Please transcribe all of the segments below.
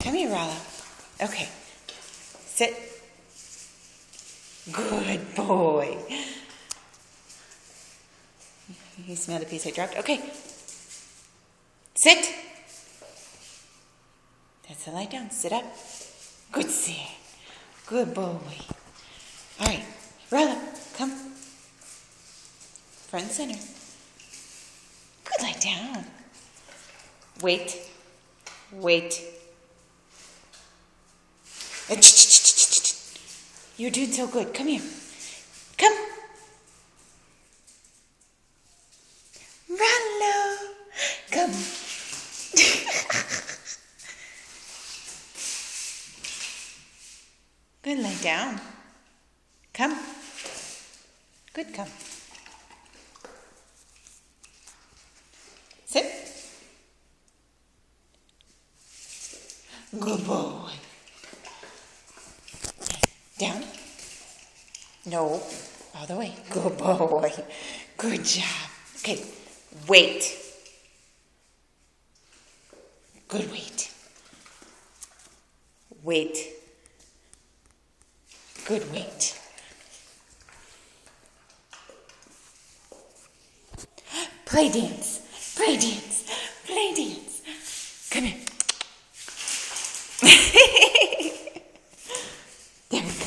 Come here, Rollo. Okay. Sit. Good boy. You smell the piece I dropped? Okay. Sit. That's a lie down. Sit up. Good sit. Good boy. All right. Rollo, come. Front and center. Good, lie down. Wait. Wait. You're doing so good. Come here. Come. Rollo. Come. Good, lie down. Come. Good, come. Sit. Good boy. Down. No. All the way. Good boy. Good job. Okay. Wait. Good wait. Wait. Good wait. Play dance. Play dance. Play dance. Come here. There we go.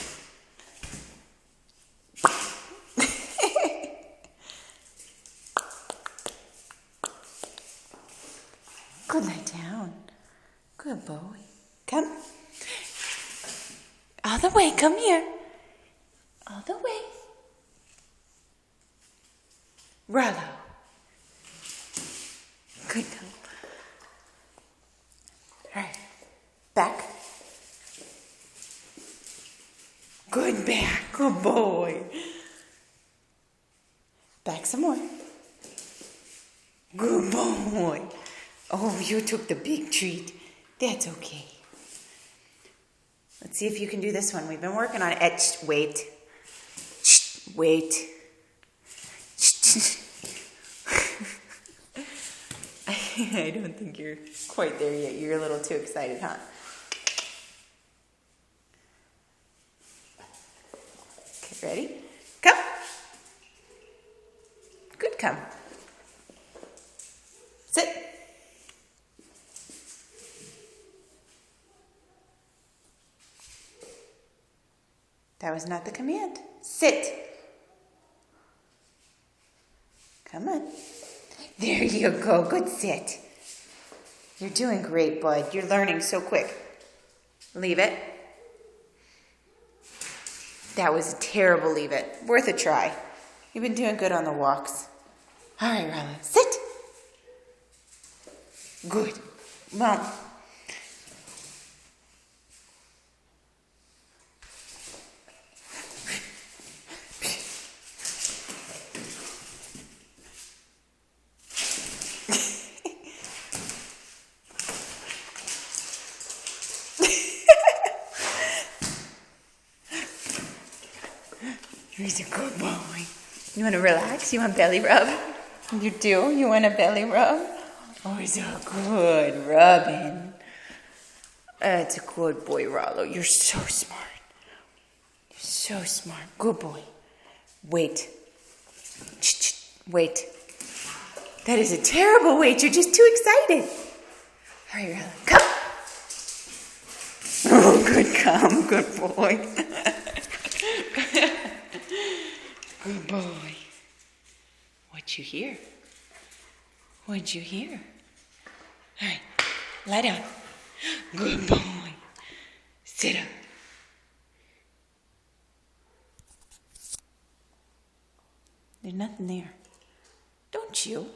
Good, lie down. Good boy. Come. All the way. Come here. All the way. Rollo. Good. All right. Back. Good back. Good boy. Back some more. Good boy. Oh, you took the big treat. That's okay. Let's see if you can do this one. We've been working on it. Wait. Wait. I don't think you're quite there yet. You're a little too excited, huh? Okay, ready? Come. Good, come. Sit. That was not the command. Sit. Come on. There you go. Good sit. You're doing great, bud. You're learning so quick. Leave it. That was a terrible leave it. Worth a try. You've been doing good on the walks. All right, Rollo. Sit. Good. Well, he's a good boy. You want to relax? You want belly rub? You do? You want a belly rub? Oh, he's a good rubbing. That's a good boy, Rollo. You're so smart. You're so smart. Good boy. Wait. Wait. That is a terrible wait. You're just too excited. All right, Rollo. Come. Oh, good come. Good boy. Good boy. What'd you hear? What'd you hear? All right, lie down. Good boy. Sit up. There's nothing there. Don't you?